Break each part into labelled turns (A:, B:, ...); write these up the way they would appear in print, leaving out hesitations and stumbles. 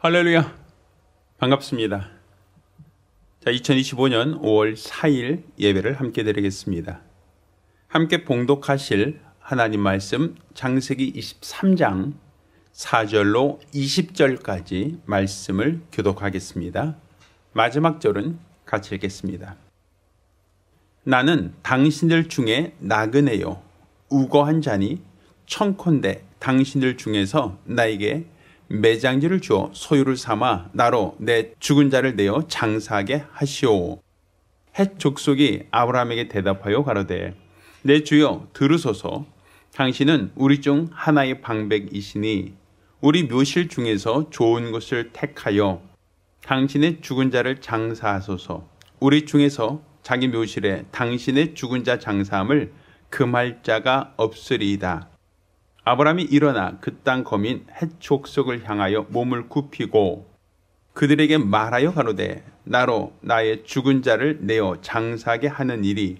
A: 할렐루야, 반갑습니다. 자, 2025년 5월 4일 예배를 함께 드리겠습니다. 함께 봉독하실 하나님 말씀 창세기 23장 4절로 20절까지 말씀을 교독하겠습니다. 마지막 절은 같이 읽겠습니다. 나는 당신들 중에 나그네요 우거한 자니 청컨대 당신들 중에서 나에게 매장지를 주어 소유를 삼아 나로 내 죽은 자를 내어 장사하게 하시오. 헷 족속이 아브라함에게 대답하여 가로되 내 주여 들으소서. 당신은 우리 중 하나의 방백이시니 우리 묘실 중에서 좋은 것을 택하여 당신의 죽은 자를 장사하소서. 우리 중에서 자기 묘실에 당신의 죽은 자 장사함을 금할 자가 없으리이다. 아브라함이 일어나 그 땅 거민 헷 족속을 향하여 몸을 굽히고 그들에게 말하여 가로되 나로 나의 죽은 자를 내어 장사하게 하는 일이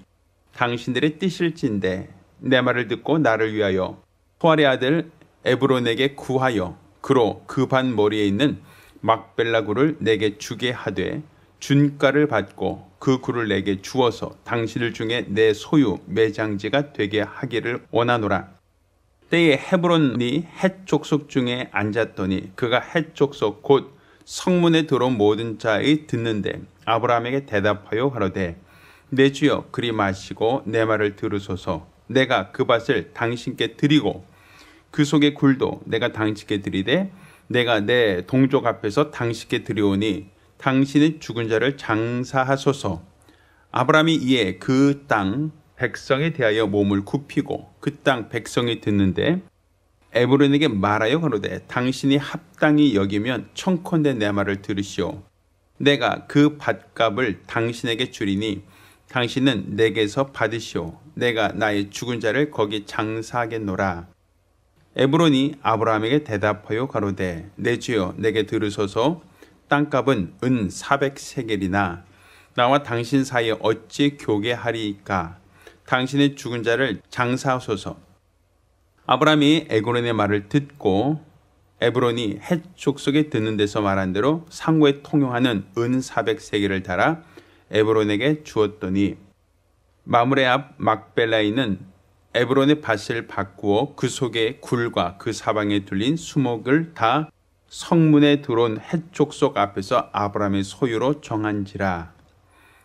A: 당신들의 뜻일진데 내 말을 듣고 나를 위하여 소알의 아들 에브론에게 구하여 그로 그 반 머리에 있는 막벨라 굴을 내게 주게 하되 준가를 받고 그 굴을 내게 주어서 당신들 중에 내 소유 매장지가 되게 하기를 원하노라. 때에 헤브론이 헷 족속 중에 앉았더니 그가 헷 족속 곧 성문에 들어온 모든 자의 듣는데 아브라함에게 대답하여 가로되 내 주여 그리 마시고 내 말을 들으소서. 내가 그 밭을 당신께 드리고 그 속의 굴도 내가 당신께 드리되 내가 내 동족 앞에서 당신께 드리오니 당신의 죽은 자를 장사하소서. 아브라함이 이에 그 땅 백성에 대하여 몸을 굽히고 그 땅 백성이 듣는데 에브론에게 말하여 가로되 당신이 합당히 여기면 청컨대 내 말을 들으시오. 내가 그 밭값을 당신에게 주리니 당신은 내게서 받으시오. 내가 나의 죽은 자를 거기 장사하겠노라. 에브론이 아브라함에게 대답하여 가로되 내 주여 내게 들으소서. 땅값은 은 400세겔이나 나와 당신 사이에 어찌 교개하리이까. 당신의 죽은 자를 장사하소서. 아브라함이 에브론의 말을 듣고 에브론이 헷 족속에 듣는 데서 말한 대로 상고에 통용하는 은 400세겔을 달아 에브론에게 주었더니 마므레 앞 막벨라에 있는 에브론의 밭을 바꾸어 그 속의 굴과 그 사방에 둘린 수목을 다 성문에 들어온 헷 족속 앞에서 아브라함의 소유로 정한지라.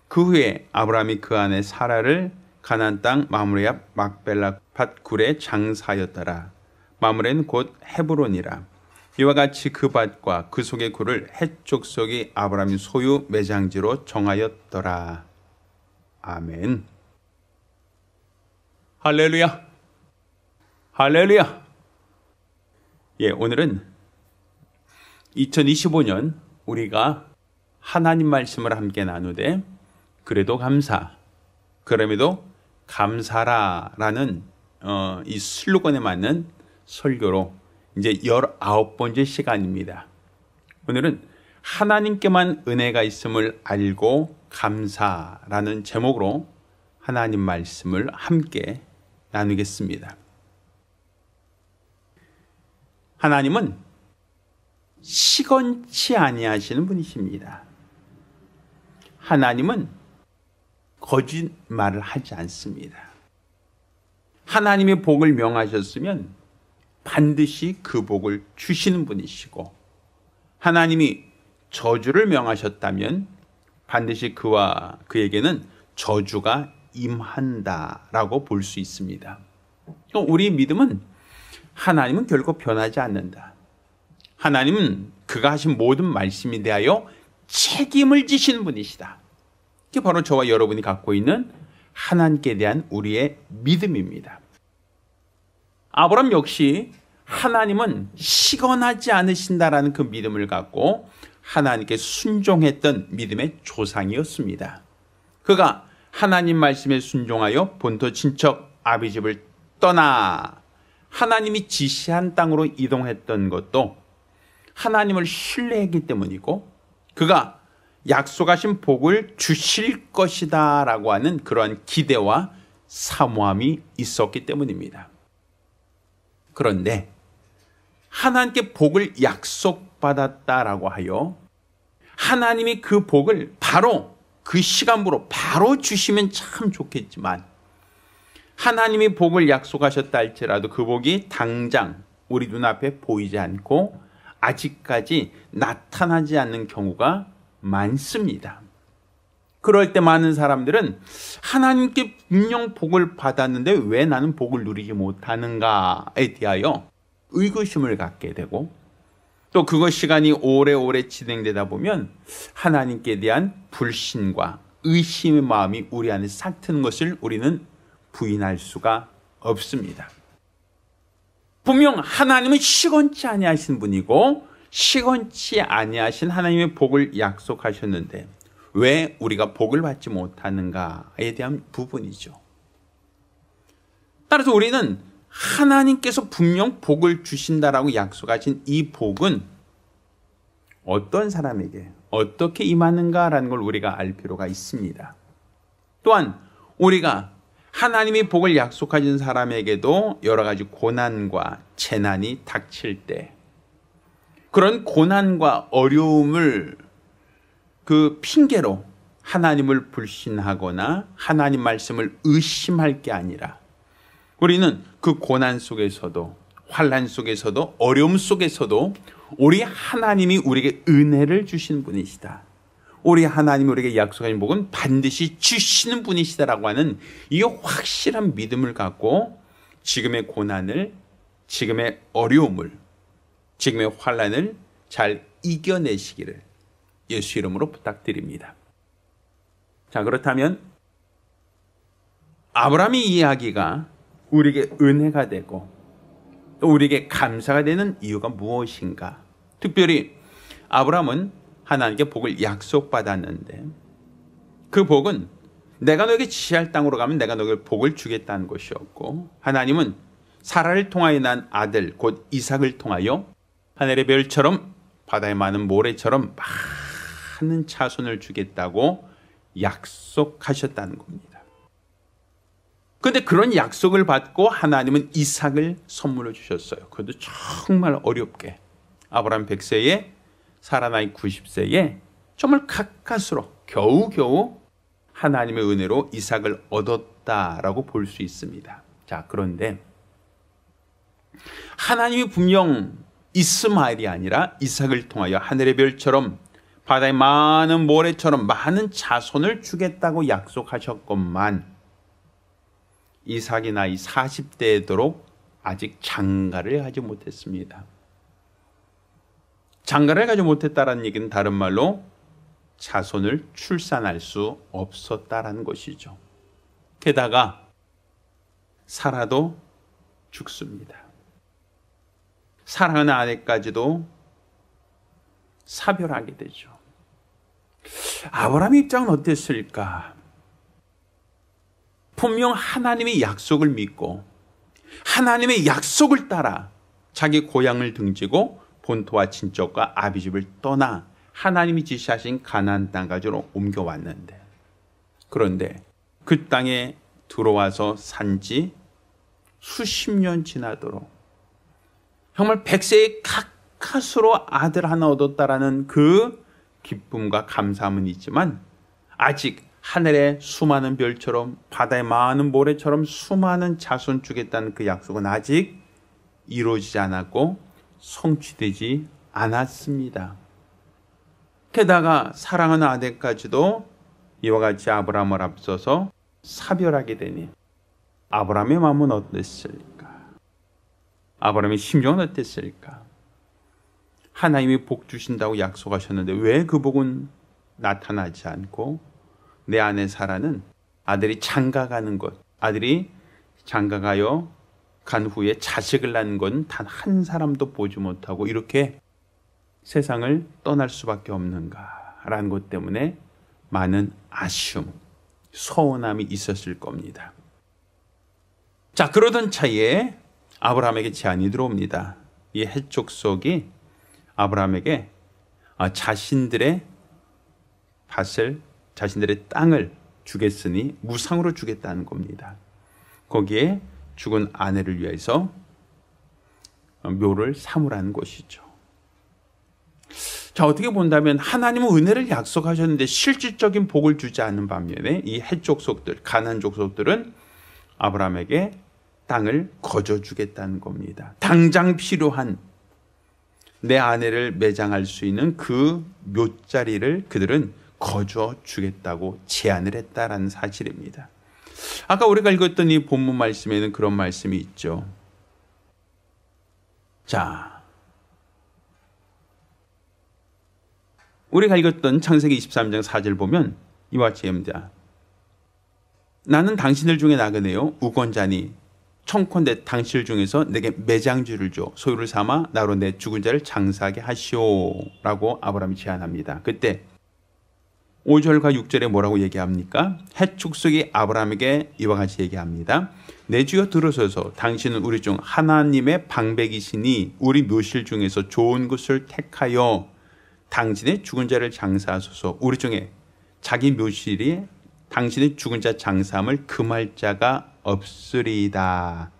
A: 그 후에 아브라함이 그 안에 사라를 가나안 땅 마므레 앞 막벨라 밭 굴에 장사하였더라. 마므레는 곧 헤브론이라. 이와 같이 그 밭과 그 속의 굴을 헷 족속이 아브라함의 소유 매장지로 정하였더라. 아멘. 할렐루야. 할렐루야. 예, 오늘은 2025년 우리가 하나님 말씀을 함께 나누되 그래도 감사, 그럼에도 감사라라는 이 슬로건에 맞는 설교로 이제 19번째 시간입니다. 오늘은 하나님께만 은혜가 있음을 알고 감사라는 제목으로 하나님 말씀을 함께 나누겠습니다. 하나님은 시건치 아니하시는 분이십니다. 하나님은 거짓말을 하지 않습니다. 하나님의 복을 명하셨으면 반드시 그 복을 주시는 분이시고 하나님이 저주를 명하셨다면 반드시 그와 그에게는 저주가 임한다라고 볼 수 있습니다. 우리의 믿음은 하나님은 결코 변하지 않는다. 하나님은 그가 하신 모든 말씀에 대하여 책임을 지시는 분이시다. 이게 바로 저와 여러분이 갖고 있는 하나님께 대한 우리의 믿음입니다. 아브라함 역시 하나님은 시건하지 않으신다라는 그 믿음을 갖고 하나님께 순종했던 믿음의 조상이었습니다. 그가 하나님 말씀에 순종하여 본토 친척 아비집을 떠나 하나님이 지시한 땅으로 이동했던 것도 하나님을 신뢰했기 때문이고 그가 약속하신 복을 주실 것이다 라고 하는 그러한 기대와 사모함이 있었기 때문입니다. 그런데 하나님께 복을 약속받은 약속받았다라고 하여 하나님이 그 복을 바로 그 시간으로 바로 주시면 참 좋겠지만 하나님이 복을 약속하셨다 할지라도 그 복이 당장 우리 눈앞에 보이지 않고 아직까지 나타나지 않는 경우가 많습니다. 그럴 때 많은 사람들은 하나님께 분명 복을 받았는데 왜 나는 복을 누리지 못하는가에 대하여 의구심을 갖게 되고 또 그것 시간이 오래오래 진행되다 보면 하나님께 대한 불신과 의심의 마음이 우리 안에 싹 트는 것을 우리는 부인할 수가 없습니다. 분명 하나님은 시건치 아니하신 분이고 시건치 아니하신 하나님의 복을 약속하셨는데 왜 우리가 복을 받지 못하는가에 대한 부분이죠. 따라서 우리는 하나님께서 분명 복을 주신다라고 약속하신 이 복은 어떤 사람에게 어떻게 임하는가라는 걸 우리가 알 필요가 있습니다. 또한 우리가 하나님이 복을 약속하신 사람에게도 여러 가지 고난과 재난이 닥칠 때 그런 고난과 어려움을 그 핑계로 하나님을 불신하거나 하나님 말씀을 의심할 게 아니라 우리는 그 고난 속에서도 환난 속에서도 어려움 속에서도 우리 하나님이 우리에게 은혜를 주시는 분이시다. 우리 하나님이 우리에게 약속하신 복은 반드시 주시는 분이시다라고 하는 이 확실한 믿음을 갖고 지금의 고난을, 지금의 어려움을, 지금의 환난을 잘 이겨내시기를 예수 이름으로 부탁드립니다. 자, 그렇다면 아브라함의 이야기가 우리에게 은혜가 되고 또 우리에게 감사가 되는 이유가 무엇인가? 특별히 아브라함은 하나님께 복을 약속받았는데 그 복은 내가 너에게 지시할 땅으로 가면 내가 너에게 복을 주겠다는 것이었고 하나님은 사라를 통하여 난 아들 곧 이삭을 통하여 하늘의 별처럼 바다의 많은 모래처럼 많은 자손을 주겠다고 약속하셨다는 겁니다. 그런데 그런 약속을 받고 하나님은 이삭을 선물로 주셨어요. 그것도 정말 어렵게 아브라함 100세에 사라 나이 90세에 정말 가까스로 겨우겨우 하나님의 은혜로 이삭을 얻었다라고 볼 수 있습니다. 자, 그런데 하나님이 분명 이스마엘이 아니라 이삭을 통하여 하늘의 별처럼 바다의 많은 모래처럼 많은 자손을 주겠다고 약속하셨건만 이삭이 나이 40대에 도록 아직 장가를 하지 못했습니다. 장가를 가지 못했다는 얘기는 다른 말로 자손을 출산할 수 없었다라는 것이죠. 게다가 사라도 죽습니다. 사랑하는 아내까지도 사별하게 되죠. 아브라함의 입장은 어땠을까? 분명 하나님의 약속을 믿고 하나님의 약속을 따라 자기 고향을 등지고 본토와 친척과 아비집을 떠나 하나님이 지시하신 가나안 땅까지로 옮겨왔는데 그런데 그 땅에 들어와서 산지 수십 년 지나도록 정말 100세의 가까스로 아들 하나 얻었다라는 그 기쁨과 감사함은 있지만 아직 하늘의 수많은 별처럼 바다의 많은 모래처럼 수많은 자손 주겠다는 그 약속은 아직 이루어지지 않았고 성취되지 않았습니다. 게다가 사랑하는 아내까지도 이와 같이 아브라함을 앞서서 사별하게 되니 아브라함의 마음은 어땠을까? 아브라함의 심정은 어땠을까? 하나님이 복 주신다고 약속하셨는데 왜 그 복은 나타나지 않고 내 아내 사라는 아들이 장가가는 것, 아들이 장가가요 간 후에 자식을 낳는 건 단 한 사람도 보지 못하고 이렇게 세상을 떠날 수밖에 없는가라는 것 때문에 많은 아쉬움, 서운함이 있었을 겁니다. 자, 그러던 차에 아브라함에게 제안이 들어옵니다. 이 헷 족속이 아브라함에게 자신들의 밭을, 자신들의 땅을 주겠으니 무상으로 주겠다는 겁니다. 거기에 죽은 아내를 위해서 묘를 삼으라는 것이죠. 자, 어떻게 본다면 하나님은 은혜를 약속하셨는데 실질적인 복을 주지 않는 반면에 이 헷 족속들, 가나안 족속들은 아브라함에게 땅을 거저 주겠다는 겁니다. 당장 필요한 내 아내를 매장할 수 있는 그 묘자리를 그들은 거저 주겠다고 제안을 했다라는 사실입니다. 아까 우리가 읽었던 이 본문 말씀에는 그런 말씀이 있죠. 자, 우리가 읽었던 창세기 23장 4절 보면 이와 같이 합니다. 나는 당신들 중에 나그네요 우건자니 청컨대 당신들 중에서 내게 매장주를 줘 소유를 삼아 나로 내 죽은 자를 장사하게 하시오 라고 아브라함이 제안합니다. 그때 5절과 6절에 뭐라고 얘기합니까? 헷 족속이 아브라함에게 이와 같이 얘기합니다. 내 주여 들으소서 당신은 우리 중 하나님의 방백이시니 우리 묘실 중에서 좋은 것을 택하여 당신의 죽은 자를 장사하소서. 우리 중에 자기 묘실이 당신의 죽은 자 장사함을 금할 자가 없으리이다.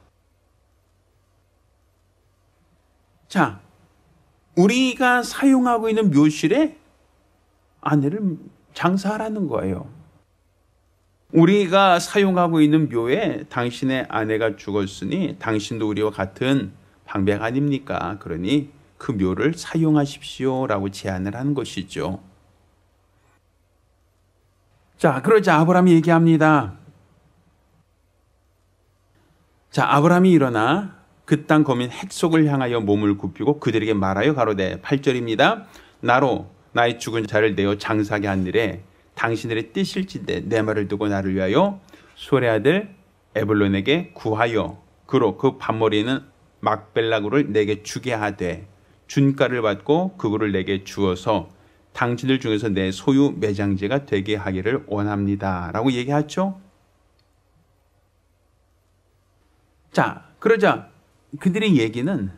A: 자, 우리가 사용하고 있는 묘실에 아내를 장사하라는 거예요. 우리가 사용하고 있는 묘에 당신의 아내가 죽었으니 당신도 우리와 같은 방백 아닙니까? 그러니 그 묘를 사용하십시오 라고 제안을 하는 것이죠. 자, 그러자 아브라함이 얘기합니다. 자, 아브라함이 일어나 그 땅 거민 헷속을 향하여 몸을 굽히고 그들에게 말하여 가로되 8절입니다. 나로 나의 죽은 자를 내어 장사하게 한 일에 당신들의 뜻일진데 내 말을 두고 나를 위하여 소레 아들 에블론에게 구하여 그로 그 밭머리에는 막벨라 굴을 내게 주게 하되 준가를 받고 그 굴을 내게 주어서 당신들 중에서 내 소유 매장지가 되게 하기를 원합니다 라고 얘기하죠. 자, 그러자 그들의 얘기는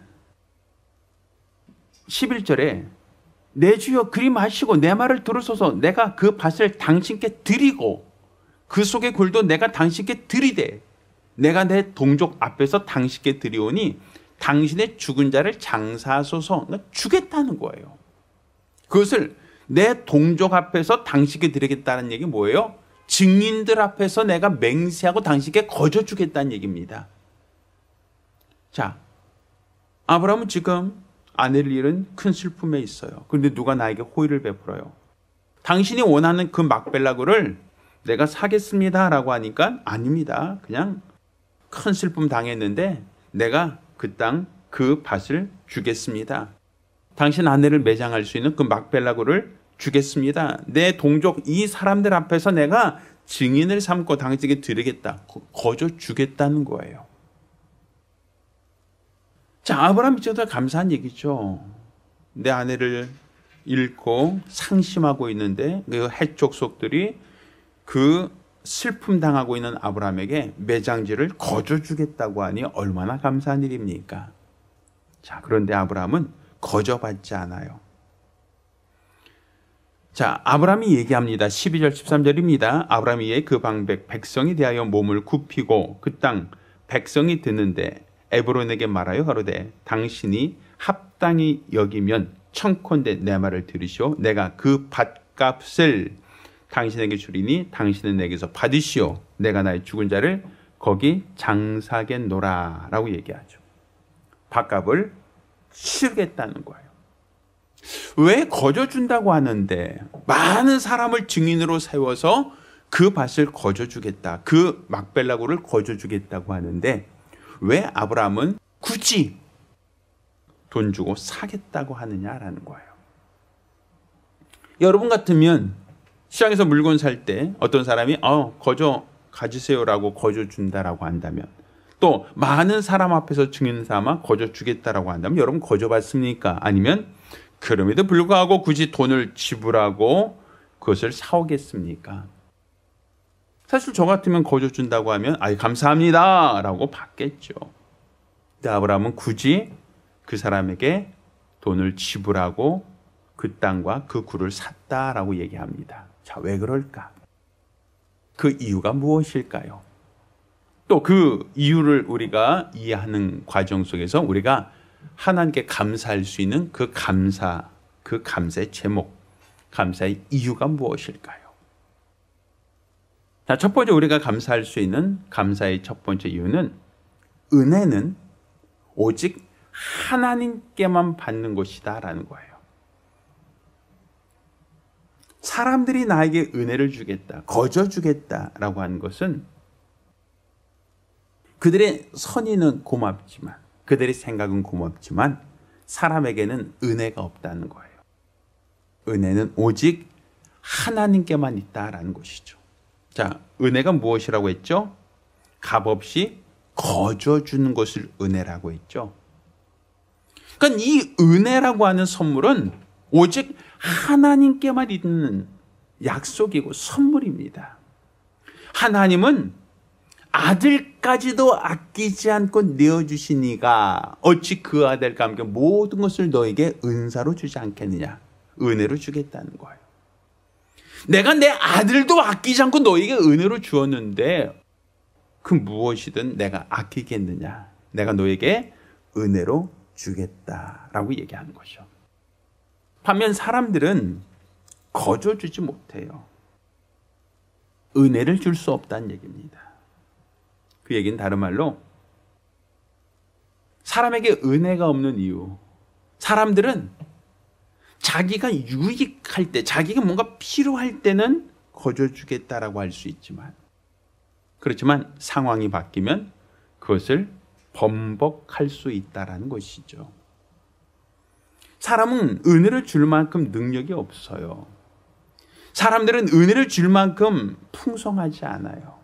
A: 11절에 내 주여 그리 마시고 내 말을 들으소서 내가 그 밭을 당신께 드리고 그 속의 굴도 내가 당신께 드리되 내가 내 동족 앞에서 당신께 드리오니 당신의 죽은 자를 장사하소서. 그러니까 주겠다는 거예요. 그것을 내 동족 앞에서 당신께 드리겠다는 얘기 뭐예요? 증인들 앞에서 내가 맹세하고 당신께 거저 주겠다는 얘기입니다. 자, 아브라함은 지금 아내를 잃은 큰 슬픔에 있어요. 그런데 누가 나에게 호의를 베풀어요. 당신이 원하는 그 막벨라굴을 내가 사겠습니다 라고 하니까 아닙니다. 그냥 큰 슬픔 당했는데 내가 그 땅, 그 밭을 주겠습니다. 당신 아내를 매장할 수 있는 그 막벨라굴을 주겠습니다. 내 동족 이 사람들 앞에서 내가 증인을 삼고 당신에게 드리겠다. 거저 주겠다는 거예요. 자, 아브라함 입장에서 감사한 얘기죠. 내 아내를 잃고 상심하고 있는데 그 헷 족속들이 그 슬픔 당하고 있는 아브라함에게 매장지를 거저 주겠다고 하니 얼마나 감사한 일입니까? 자, 그런데 아브라함은 거저 받지 않아요. 자, 아브라함이 얘기합니다. 12절 13절입니다. 아브라함이 이에 그 방백 백성에 대하여 몸을 굽히고 그 땅 백성이 듣는데 에브론에게 말하여 가로되 당신이 합당히 여기면 청컨대 내 말을 들으시오. 내가 그 밭값을 당신에게 주리니 당신은 내게서 받으시오. 내가 나의 죽은 자를 거기 장사하겠노라 라고 얘기하죠. 밭값을 치르겠다는 거예요. 왜 거저 준다고 하는데 많은 사람을 증인으로 세워서 그 밭을 거저 주겠다. 그 막벨라굴을 거저 주겠다고 하는데 왜 아브라함은 굳이 돈 주고 사겠다고 하느냐라는 거예요. 여러분 같으면 시장에서 물건 살 때 어떤 사람이 거저 가지세요라고 거저 준다라고 한다면 또 많은 사람 앞에서 증인 삼아 거저 주겠다라고 한다면 여러분 거저 받습니까? 아니면 그럼에도 불구하고 굳이 돈을 지불하고 그것을 사오겠습니까? 사실 저 같으면 거저 준다고 하면 감사합니다 라고 받겠죠. 근데 아브라함은 굳이 그 사람에게 돈을 지불하고 그 땅과 그 굴을 샀다라고 얘기합니다. 자, 왜 그럴까? 그 이유가 무엇일까요? 또 그 이유를 우리가 이해하는 과정 속에서 우리가 하나님께 감사할 수 있는 그 감사, 그 감사의 제목, 감사의 이유가 무엇일까요? 자, 첫 번째 우리가 감사할 수 있는 감사의 첫 번째 이유는 은혜는 오직 하나님께만 받는 것이다라는 거예요. 사람들이 나에게 은혜를 주겠다, 거저 주겠다라고 하는 것은 그들의 선의는 고맙지만, 그들의 생각은 고맙지만 사람에게는 은혜가 없다는 거예요. 은혜는 오직 하나님께만 있다라는 것이죠. 자, 은혜가 무엇이라고 했죠? 값없이 거저 주는 것을 은혜라고 했죠. 그러니까 이 은혜라고 하는 선물은 오직 하나님께만 있는 약속이고 선물입니다. 하나님은 아들까지도 아끼지 않고 내어주신 이가 어찌 그 아들과 함께 모든 것을 너에게 은사로 주지 않겠느냐. 은혜로 주겠다는 거예요. 내가 내 아들도 아끼지 않고 너에게 은혜로 주었는데 그 무엇이든 내가 아끼겠느냐. 내가 너에게 은혜로 주겠다라고 얘기하는 거죠. 반면 사람들은 거저 주지 못해요. 은혜를 줄 수 없다는 얘기입니다. 그 얘기는 다른 말로 사람에게 은혜가 없는 이유, 사람들은 자기가 유익할 때, 자기가 뭔가 필요할 때는 거저 주겠다라고 할 수 있지만, 그렇지만 상황이 바뀌면 그것을 번복할 수 있다라는 것이죠. 사람은 은혜를 줄 만큼 능력이 없어요. 사람들은 은혜를 줄 만큼 풍성하지 않아요.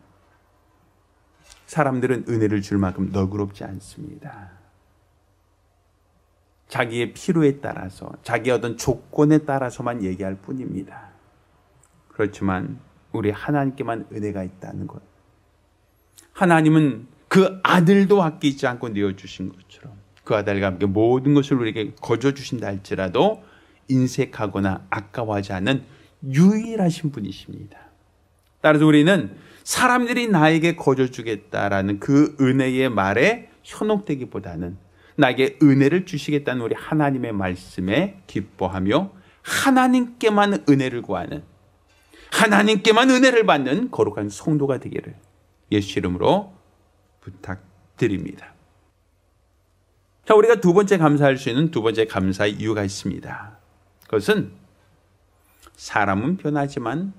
A: 사람들은 은혜를 줄 만큼 너그럽지 않습니다. 자기의 필요에 따라서, 자기의 어떤 조건에 따라서만 얘기할 뿐입니다. 그렇지만 우리 하나님께만 은혜가 있다는 것. 하나님은 그 아들도 아끼지 않고 내어주신 것처럼 그 아들과 함께 모든 것을 우리에게 거저 주신다 할지라도 인색하거나 아까워하지 않는 유일하신 분이십니다. 따라서 우리는 사람들이 나에게 거저 주겠다라는 그 은혜의 말에 현혹되기보다는 나에게 은혜를 주시겠다는 우리 하나님의 말씀에 기뻐하며 하나님께만 은혜를 구하는, 하나님께만 은혜를 받는 거룩한 성도가 되기를 예수 이름으로 부탁드립니다. 자, 우리가 두 번째 감사할 수 있는 두 번째 감사의 이유가 있습니다. 그것은 사람은 변하지만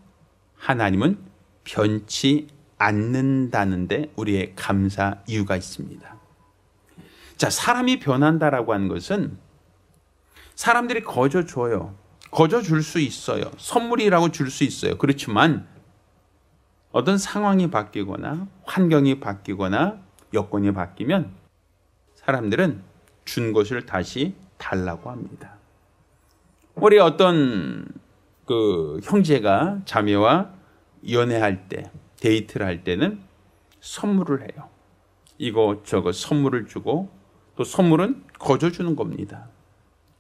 A: 하나님은 변치 않는다는데 우리의 감사 이유가 있습니다. 자, 사람이 변한다라고 하는 것은 사람들이 거저 줘요. 거저 줄 수 있어요. 선물이라고 줄 수 있어요. 그렇지만 어떤 상황이 바뀌거나 환경이 바뀌거나 여건이 바뀌면 사람들은 준 것을 다시 달라고 합니다. 우리 어떤 그 형제가 자매와 연애할 때, 데이트를 할 때는 선물을 해요. 이거 선물을 주고 또 선물은 거저 주는 겁니다.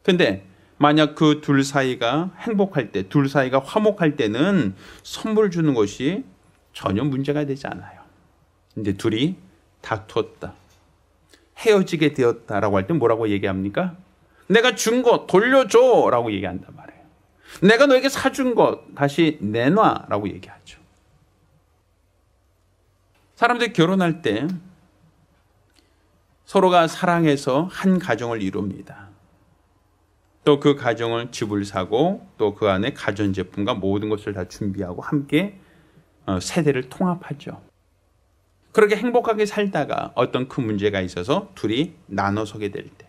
A: 근데 만약 그 둘 사이가 행복할 때, 둘 사이가 화목할 때는 선물 주는 것이 전혀 문제가 되지 않아요. 이제 둘이 다투었다, 헤어지게 되었다라고 할 때 뭐라고 얘기합니까? 내가 준 거 돌려줘 라고 얘기한단 말이에요. 내가 너에게 사준 거 다시 내놔 라고 얘기하죠. 사람들이 결혼할 때 서로가 사랑해서 한 가정을 이룹니다. 또 그 가정을 집을 사고 또 그 안에 가전제품과 모든 것을 다 준비하고 함께 세대를 통합하죠. 그렇게 행복하게 살다가 어떤 큰 문제가 있어서 둘이 나눠서게 될 때,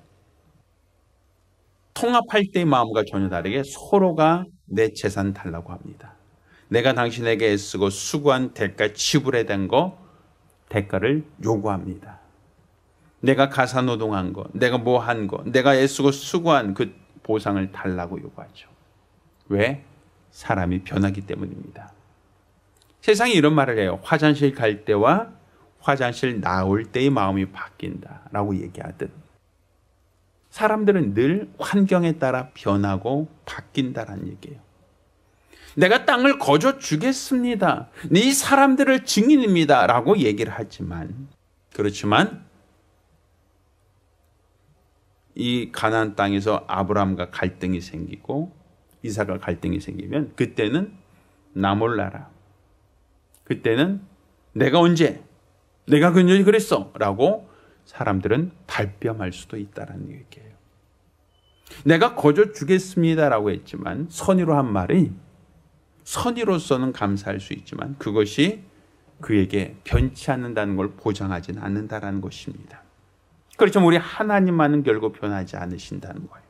A: 통합할 때의 마음과 전혀 다르게 서로가 내 재산 달라고 합니다. 내가 당신에게 애쓰고 수고한 대가 지불에 대한 거 대가를 요구합니다. 내가 가사노동한 거, 내가 뭐 한 거, 내가 애쓰고 수고한 그 보상을 달라고 요구하죠. 왜? 사람이 변하기 때문입니다. 세상이 이런 말을 해요. 화장실 갈 때와 화장실 나올 때의 마음이 바뀐다라고 얘기하듯 사람들은 늘 환경에 따라 변하고 바뀐다라는 얘기예요. 내가 땅을 거저 주겠습니다. 이 사람들을 증인입니다. 라고 얘기를 하지만, 그렇지만 이 가나안 땅에서 아브라함과 갈등이 생기고 이삭과 갈등이 생기면 그때는 나 몰라라. 그때는 내가 언제? 내가 그녀이 그랬어. 라고 사람들은 발뺌할 수도 있다는 얘기예요. 내가 거저 주겠습니다라고 했지만 선의로 한 말이 선의로서는 감사할 수 있지만 그것이 그에게 변치 않는다는 걸 보장하지는 않는다는 것입니다. 그렇지만 우리 하나님만은 결국 변하지 않으신다는 거예요.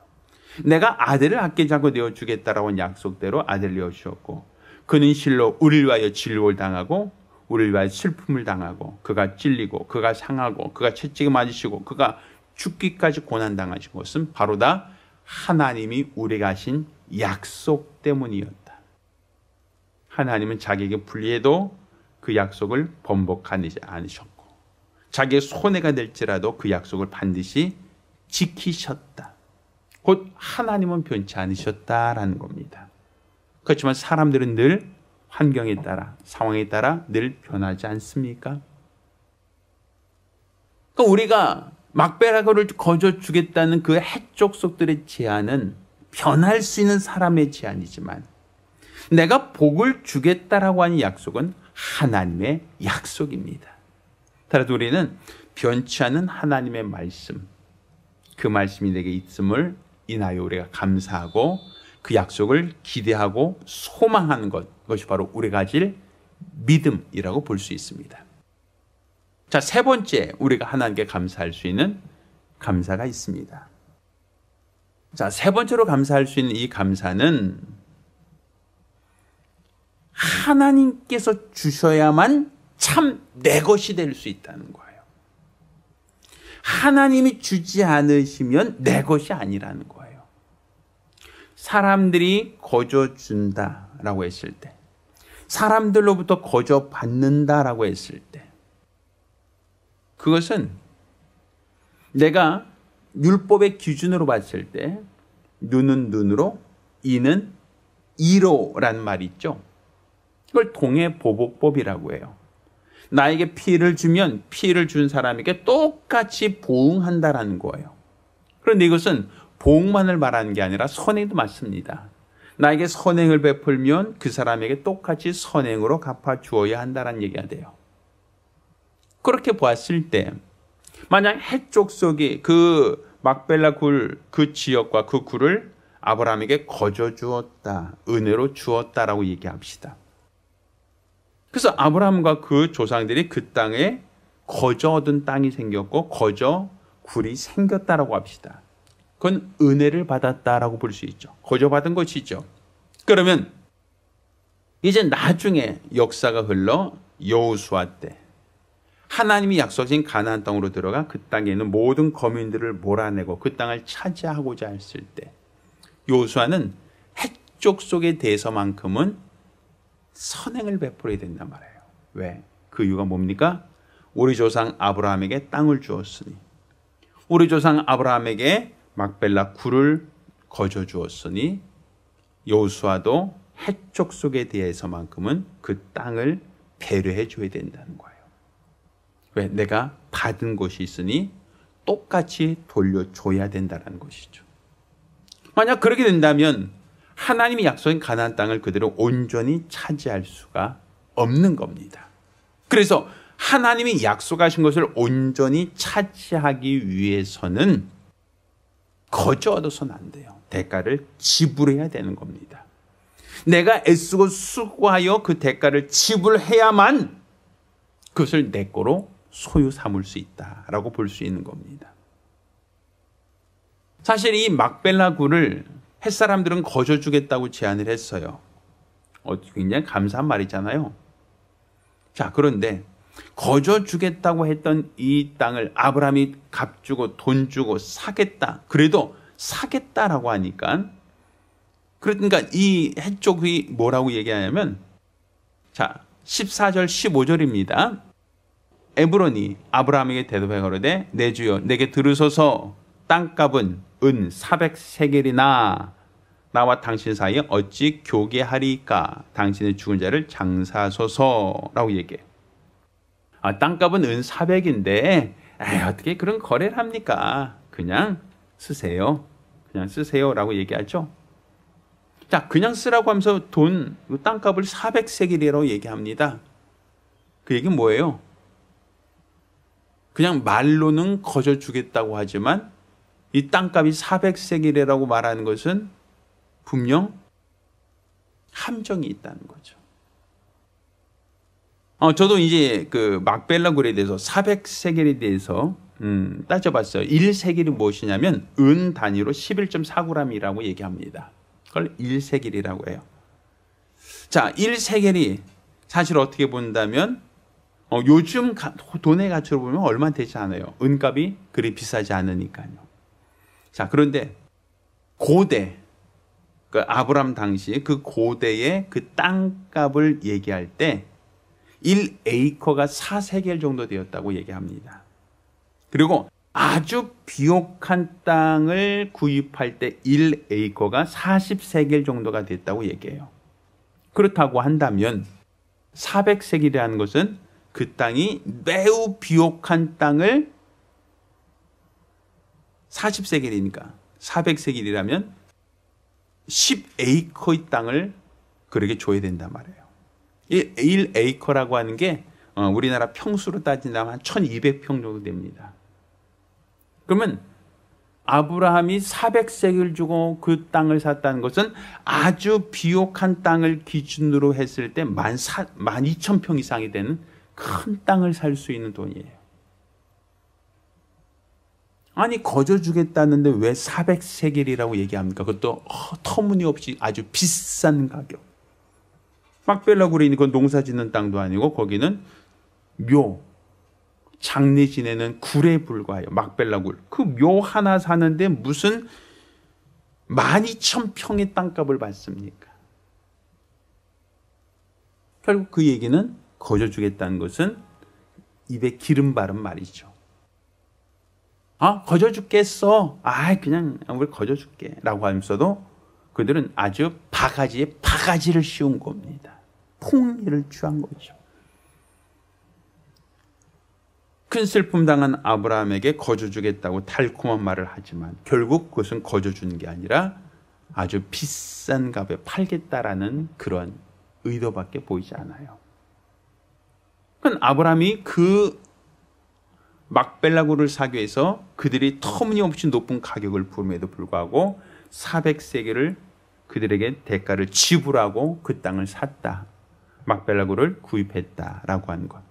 A: 내가 아들을 아끼지 않고 내어주겠다라고 한 약속대로 아들을 내어주셨고 그는 실로 우리를 위하여 진노를 당하고 우리를 위하여 슬픔을 당하고 그가 찔리고 그가 상하고 그가 채찍에 맞으시고 그가 죽기까지 고난당하신 것은 바로 다 하나님이 우리에게 하신 약속 때문이었다. 하나님은 자기에게 불리해도 그 약속을 번복하지 않으셨고 자기의 손해가 될지라도 그 약속을 반드시 지키셨다. 곧 하나님은 변치 않으셨다라는 겁니다. 그렇지만 사람들은 늘 환경에 따라 상황에 따라 늘 변하지 않습니까? 그러니까 우리가 막베라고를 거저 주겠다는 그 해족속들의 제안은 변할 수 있는 사람의 제안이지만 내가 복을 주겠다라고 하는 약속은 하나님의 약속입니다. 따라서 우리는 변치 않은 하나님의 말씀, 그 말씀이 내게 있음을 인하여 우리가 감사하고 그 약속을 기대하고 소망하는 것, 그것이 바로 우리가 가질 믿음이라고 볼 수 있습니다. 자, 세 번째 우리가 하나님께 감사할 수 있는 감사가 있습니다. 자, 세 번째로 감사할 수 있는 이 감사는 하나님께서 주셔야만 참 내 것이 될 수 있다는 거예요. 하나님이 주지 않으시면 내 것이 아니라는 거예요. 사람들이 거저 준다라고 했을 때, 사람들로부터 거저 받는다라고 했을 때, 그것은 내가 율법의 기준으로 봤을 때 눈은 눈으로, 이는 이로라는 말이 있죠. 이걸 동해보복법이라고 해요. 나에게 피해를 주면 피해를 준 사람에게 똑같이 보응한다라는 거예요. 그런데 이것은 보응만을 말하는 게 아니라 선행도 맞습니다. 나에게 선행을 베풀면 그 사람에게 똑같이 선행으로 갚아주어야 한다는 얘기가 돼요. 그렇게 보았을 때 만약 해쪽 속이 그 막벨라 굴, 그 지역과 그 굴을 아브라함에게 거저 주었다, 은혜로 주었다라고 얘기합시다. 그래서 아브라함과 그 조상들이 그 땅에 거저 얻은 땅이 생겼고 거저 굴이 생겼다라고 합시다. 그건 은혜를 받았다라고 볼 수 있죠. 거저 받은 것이죠. 그러면 이제 나중에 역사가 흘러 여호수아 때 하나님이 약속하신 가나안 땅으로 들어가 그 땅에 있는 모든 거민들을 몰아내고 그 땅을 차지하고자 했을 때 여호수아는 해족 속에 대해서만큼은 선행을 베풀어야 된단 말이에요. 왜? 그 이유가 뭡니까? 우리 조상 아브라함에게 땅을 주었으니, 우리 조상 아브라함에게 막벨라 굴을 거저 주었으니 여호수아도 해족 속에 대해서만큼은 그 땅을 배려해 줘야 된다는 거예요. 왜? 내가 받은 것이 있으니 똑같이 돌려줘야 된다는 것이죠. 만약 그렇게 된다면 하나님이 약속한 가나안 땅을 그대로 온전히 차지할 수가 없는 겁니다. 그래서 하나님이 약속하신 것을 온전히 차지하기 위해서는 거저 얻어서는 안 돼요. 대가를 지불해야 되는 겁니다. 내가 애쓰고 수고하여 그 대가를 지불해야만 그것을 내 거로 소유 삼을 수 있다라고 볼 수 있는 겁니다. 사실 이 막벨라 굴을 햇사람들은 거저 주겠다고 제안을 했어요. 굉장히 감사한 말이잖아요. 자, 그런데 거저 주겠다고 했던 이 땅을 아브라함이 값 주고 돈 주고 사겠다. 그래도 사겠다라고 하니까, 그러니까 이 해쪽이 뭐라고 얘기하냐면, 자, 14절 15절입니다. 에브론이 아브라함에게 대답해 가로되 내 주여 내게 들으소서. 땅값은 은 400세겔이나 나와 당신 사이에 어찌 교계하리까? 당신의 죽은 자를 장사하소서라고 얘기해요. 땅값은 은 400인데 어떻게 그런 거래를 합니까? 그냥 쓰세요. 그냥 쓰세요라고 얘기하죠. 자, 그냥 쓰라고 하면서 땅값을 400세겔이라고 얘기합니다. 그 얘기는 뭐예요? 그냥 말로는 거저 주겠다고 하지만 이 땅값이 400세겔이라고 말하는 것은 분명 함정이 있다는 거죠. 저도 이제 그 막벨라 굴에 대해서 400세겔에 대해서 따져봤어요. 1세겔이 무엇이냐면 은 단위로 11.4g이라고 얘기합니다. 그걸 1세겔이라고 해요. 자, 1세겔이 사실 어떻게 본다면 요즘 돈의 가치로 보면 얼마 되지 않아요. 은값이 그리 비싸지 않으니까요. 자, 그런데 고대, 그 아브람 당시 그 고대의 그 땅값을 얘기할 때 1에이커가 4세겔 정도 되었다고 얘기합니다. 그리고 아주 비옥한 땅을 구입할 때 1에이커가 40세겔 정도가 됐다고 얘기해요. 그렇다고 한다면 400세겔이라는 것은 그 땅이 매우 비옥한 땅을 40세겔이니까 400세겔이라면 10에이커의 땅을 그렇게 줘야 된단 말이에요. 1에이커라고 하는 게 우리나라 평수로 따진다면 한 1200평 정도 됩니다. 그러면 아브라함이 400세겔 주고 그 땅을 샀다는 것은 아주 비옥한 땅을 기준으로 했을 때 12,000평 이상이 되는 큰 땅을 살 수 있는 돈이에요. 아니 거저 주겠다는데 왜 400세겔이라고 얘기합니까? 그것도 터무니없이 아주 비싼 가격. 막벨라 굴에 있는 건 농사 짓는 땅도 아니고 거기는 묘, 장례 지내는 굴에 불과해요. 막벨라 굴. 그 묘 하나 사는데 무슨 12,000평의 땅값을 받습니까? 결국 그 얘기는 거저 주겠다는 것은 입에 기름 바른 말이죠. 거저 죽겠어. 그냥 우리 거저 줄게. 라고 하면서도 그들은 아주 바가지에 바가지를 씌운 겁니다. 폭리를 취한 거죠. 큰 슬픔 당한 아브라함에게 거저 주겠다고 달콤한 말을 하지만 결국 그것은 거저 주는 게 아니라 아주 비싼 값에 팔겠다라는 그런 의도밖에 보이지 않아요. 그건 아브라함이 그 막벨라 굴을 사기 위해서 그들이 터무니없이 높은 가격을 부름에도 불구하고 400세겔을 그들에게 대가를 지불하고 그 땅을 샀다. 막벨라 굴을 구입했다라고 하는 것.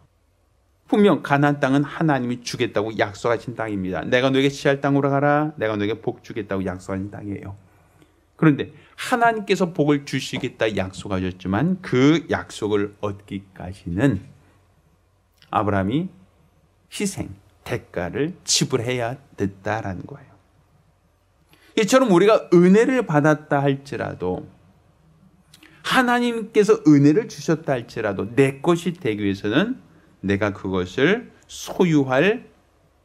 A: 분명 가나안 땅은 하나님이 주겠다고 약속하신 땅입니다. 내가 너에게 취할 땅으로 가라. 내가 너에게 복 주겠다고 약속하신 땅이에요. 그런데 하나님께서 복을 주시겠다 약속하셨지만 그 약속을 얻기까지는 아브라함이 희생, 대가를 지불해야 됐다라는 거예요. 이처럼 우리가 은혜를 받았다 할지라도 하나님께서 은혜를 주셨다 할지라도 내 것이 되기 위해서는 내가 그것을 소유할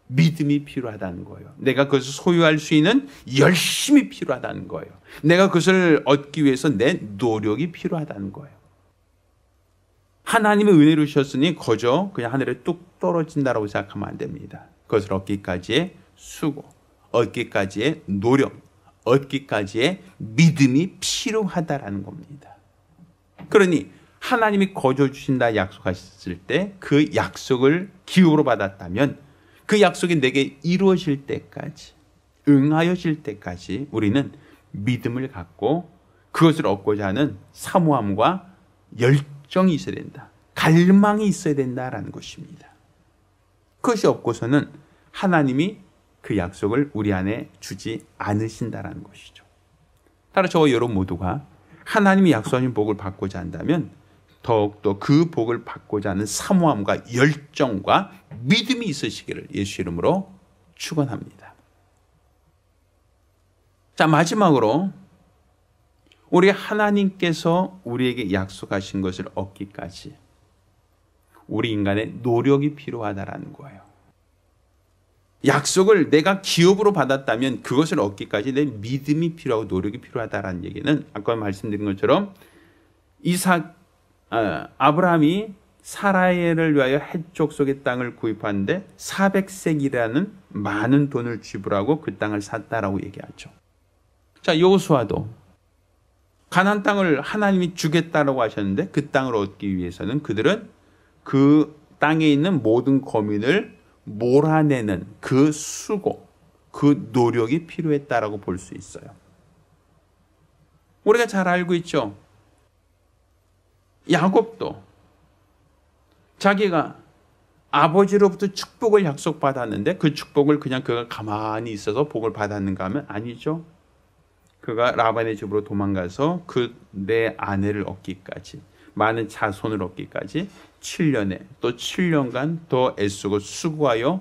A: 믿음이 필요하다는 거예요. 내가 그것을 소유할 수 있는 열심이 필요하다는 거예요. 내가 그것을 얻기 위해서 내 노력이 필요하다는 거예요. 하나님의 은혜를 주셨으니 거저 그냥 하늘에 뚝 떨어진다라고 생각하면 안 됩니다. 그것을 얻기까지의 수고, 얻기까지의 노력, 얻기까지의 믿음이 필요하다라는 겁니다. 그러니 하나님이 거저 주신다 약속하셨을 때 그 약속을 기업으로 받았다면 그 약속이 내게 이루어질 때까지, 응하여질 때까지 우리는 믿음을 갖고 그것을 얻고자 하는 사모함과 열정이 있어야 된다. 갈망이 있어야 된다라는 것입니다. 그것이 없고서는 하나님이 그 약속을 우리 안에 주지 않으신다라는 것이죠. 따라 저와 여러분 모두가 하나님이 약속하신 복을 받고자 한다면 더욱더 그 복을 받고자 하는 사모함과 열정과 믿음이 있으시기를 예수 이름으로 축원합니다. 자, 마지막으로 우리 하나님께서 우리에게 약속하신 것을 얻기까지 우리 인간의 노력이 필요하다라는 거예요. 약속을 내가 기업으로 받았다면 그것을 얻기까지 내 믿음이 필요하고 노력이 필요하다라는 얘기는 아까 말씀드린 것처럼 아브라함이 사라엘을 위하여 해쪽 속의 땅을 구입하는데 400색이라는 많은 돈을 지불하고 그 땅을 샀다라고 얘기하죠. 자, 여호수아도 가나안 땅을 하나님이 주겠다라고 하셨는데 그 땅을 얻기 위해서는 그들은 그 땅에 있는 모든 거민을 몰아내는 그 수고, 그 노력이 필요했다라고 볼 수 있어요. 우리가 잘 알고 있죠. 야곱도 자기가 아버지로부터 축복을 약속받았는데 그 축복을 그냥 그가 가만히 있어서 복을 받았는가 하면 아니죠. 그가 라반의 집으로 도망가서 그 내 아내를 얻기까지, 많은 자손을 얻기까지 7년에 또 7년간 더 애쓰고 수고하여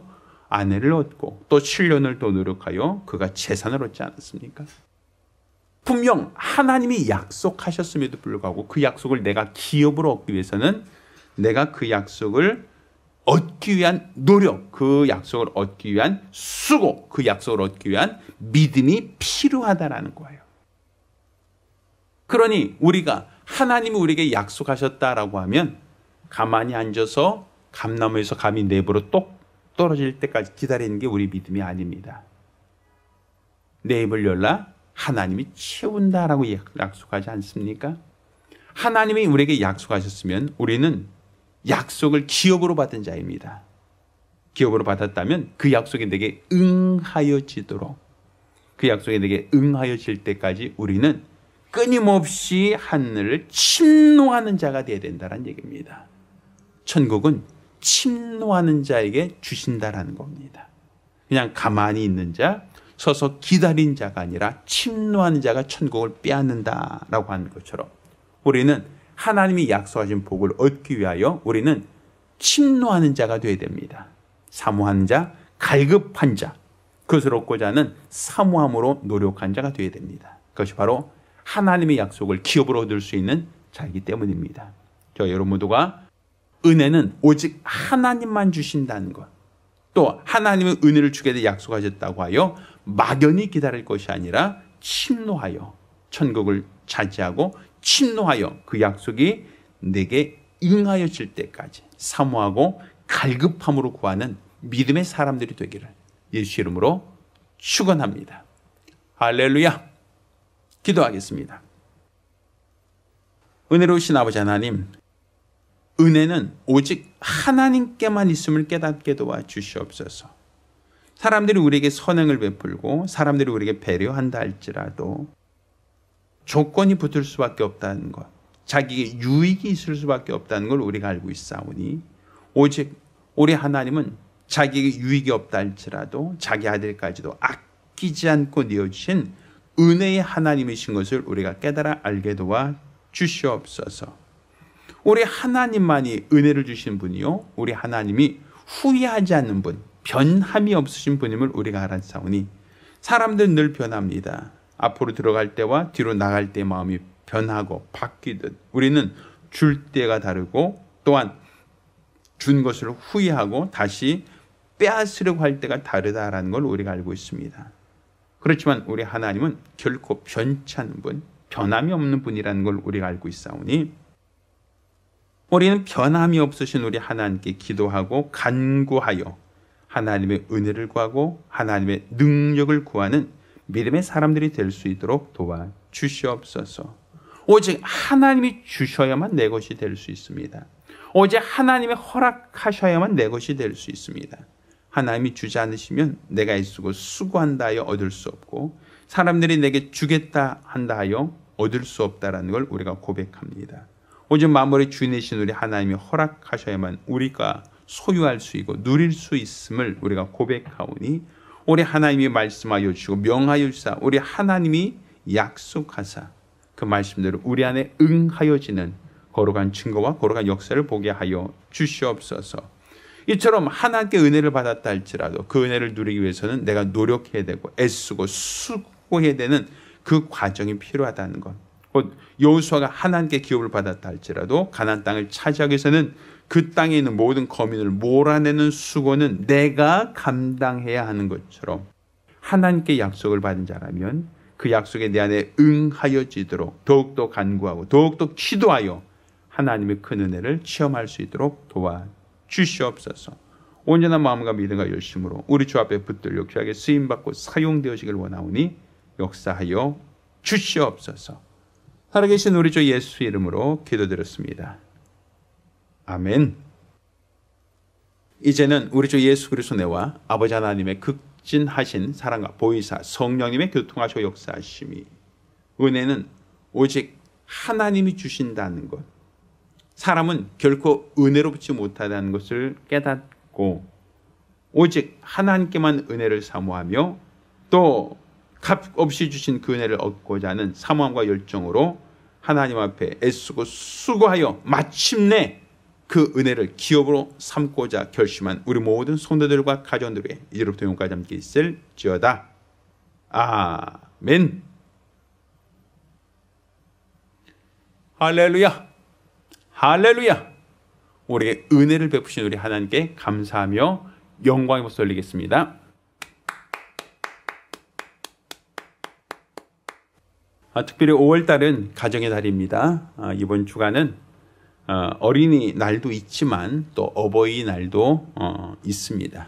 A: 아내를 얻고 또 7년을 더 노력하여 그가 재산을 얻지 않았습니까? 분명 하나님이 약속하셨음에도 불구하고 그 약속을 내가 기업으로 얻기 위해서는 내가 그 약속을 얻기 위한 노력, 그 약속을 얻기 위한 수고, 그 약속을 얻기 위한 믿음이 필요하다라는 거예요. 그러니 우리가 하나님이 우리에게 약속하셨다라고 하면 가만히 앉아서 감나무에서 감이 네 부로 똑 떨어질 때까지 기다리는 게 우리 믿음이 아닙니다. 내 입을 열라 하나님이 채운다라고 약속하지 않습니까? 하나님이 우리에게 약속하셨으면 우리는 약속을 기업으로 받은 자입니다. 기업으로 받았다면 그 약속이 내게 응하여지도록, 그 약속이 내게 응하여질 때까지 우리는 끊임없이 하늘을 침노하는 자가 되어야 된다는 얘기입니다. 천국은 침노하는 자에게 주신다라는 겁니다. 그냥 가만히 있는 자, 서서 기다린 자가 아니라 침노하는 자가 천국을 빼앗는다라고 하는 것처럼 우리는 하나님이 약속하신 복을 얻기 위하여 우리는 침노하는 자가 되어야 됩니다. 사모하는 자, 갈급한 자, 그것을 얻고자 하는 사모함으로 노력한 자가 되어야 됩니다. 그것이 바로 하나님의 약속을 기업으로 얻을 수 있는 자이기 때문입니다. 저 여러분 모두가 은혜는 오직 하나님만 주신다는 것, 또 하나님의 은혜를 주게 돼 약속하셨다고 하여 막연히 기다릴 것이 아니라 침노하여 천국을 차지하고 침노하여 그 약속이 내게 응하여질 때까지 사모하고 갈급함으로 구하는 믿음의 사람들이 되기를 예수 이름으로 축원합니다. 할렐루야. 기도하겠습니다. 은혜로우신 아버지 하나님, 은혜는 오직 하나님께만 있음을 깨닫게 도와주시옵소서. 사람들이 우리에게 선행을 베풀고 사람들이 우리에게 배려한다 할지라도 조건이 붙을 수밖에 없다는 것, 자기에게 유익이 있을 수밖에 없다는 걸 우리가 알고 있사오니 오직 우리 하나님은 자기에게 유익이 없다 할지라도 자기 아들까지도 아끼지 않고 내어주신 은혜의 하나님이신 것을 우리가 깨달아 알게 도와 주시옵소서. 우리 하나님만이 은혜를 주신 분이요, 우리 하나님이 후회하지 않는 분, 변함이 없으신 분임을 우리가 알았사오니 사람들은 늘 변합니다. 앞으로 들어갈 때와 뒤로 나갈 때 마음이 변하고 바뀌듯 우리는 줄 때가 다르고 또한 준 것을 후회하고 다시 빼앗으려고 할 때가 다르다라는 걸 우리가 알고 있습니다. 그렇지만 우리 하나님은 결코 변치 않는 분, 변함이 없는 분이라는 걸 우리가 알고 있사오니 우리는 변함이 없으신 우리 하나님께 기도하고 간구하여 하나님의 은혜를 구하고 하나님의 능력을 구하는 믿음의 사람들이 될 수 있도록 도와주시옵소서. 오직 하나님이 주셔야만 내 것이 될 수 있습니다. 오직 하나님의 허락하셔야만 내 것이 될 수 있습니다. 하나님이 주지 않으시면 내가 애쓰고 수고한다 하여 얻을 수 없고 사람들이 내게 주겠다 한다 하여 얻을 수 없다라는 걸 우리가 고백합니다. 오직 만물의 주인이신 우리 하나님이 허락하셔야만 우리가 소유할 수 있고 누릴 수 있음을 우리가 고백하오니 우리 하나님이 말씀하여 주시고 명하여 주사 우리 하나님이 약속하사 그 말씀대로 우리 안에 응하여지는 거룩한 증거와 거룩한 역사를 보게 하여 주시옵소서. 이처럼 하나님께 은혜를 받았다 할지라도 그 은혜를 누리기 위해서는 내가 노력해야 되고 애쓰고 수고해야 되는 그 과정이 필요하다는 것. 곧 여호수아가 하나님께 기업을 받았다 할지라도 가나안 땅을 차지하기 위해서는 그 땅에 있는 모든 거민을 몰아내는 수고는 내가 감당해야 하는 것처럼 하나님께 약속을 받은 자라면 그 약속에 내 안에 응하여지도록 더욱더 간구하고 더욱더 기도하여 하나님의 큰 은혜를 체험할 수 있도록 도와주시옵소서. 온전한 마음과 믿음과 열심으로 우리 주 앞에 붙들려 귀하게 쓰임받고 사용되어지길 원하오니 역사하여 주시옵소서. 살아계신 우리 주 예수 이름으로 기도드렸습니다. 아멘. 이제는 우리 주 예수 그리스도 내와 아버지 하나님의 극진하신 사랑과 보이사 성령님의 교통하시고 역사하심이, 은혜는 오직 하나님이 주신다는 것, 사람은 결코 은혜로 받지 못하다는 것을 깨닫고 오직 하나님께만 은혜를 사모하며 또 값없이 주신 그 은혜를 얻고자 하는 사모함과 열정으로 하나님 앞에 애쓰고 수고하여 마침내 그 은혜를 기업으로 삼고자 결심한 우리 모든 성도들과 가정들에게 이제부터 영원까지 함께 있을지어다. 아멘. 할렐루야. 할렐루야. 우리에게 은혜를 베푸신 우리 하나님께 감사하며 영광의 박수 올리겠습니다. 특별히 5월달은 가정의 달입니다. 이번 주간은 어린이날도 있지만 또 어버이날도 있습니다.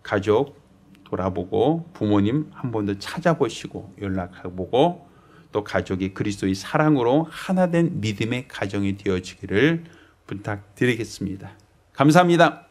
A: 가족 돌아보고 부모님 한 번 더 찾아보시고 연락해보고 또 가족이 그리스도의 사랑으로 하나된 믿음의 가정이 되어지기를 부탁드리겠습니다. 감사합니다.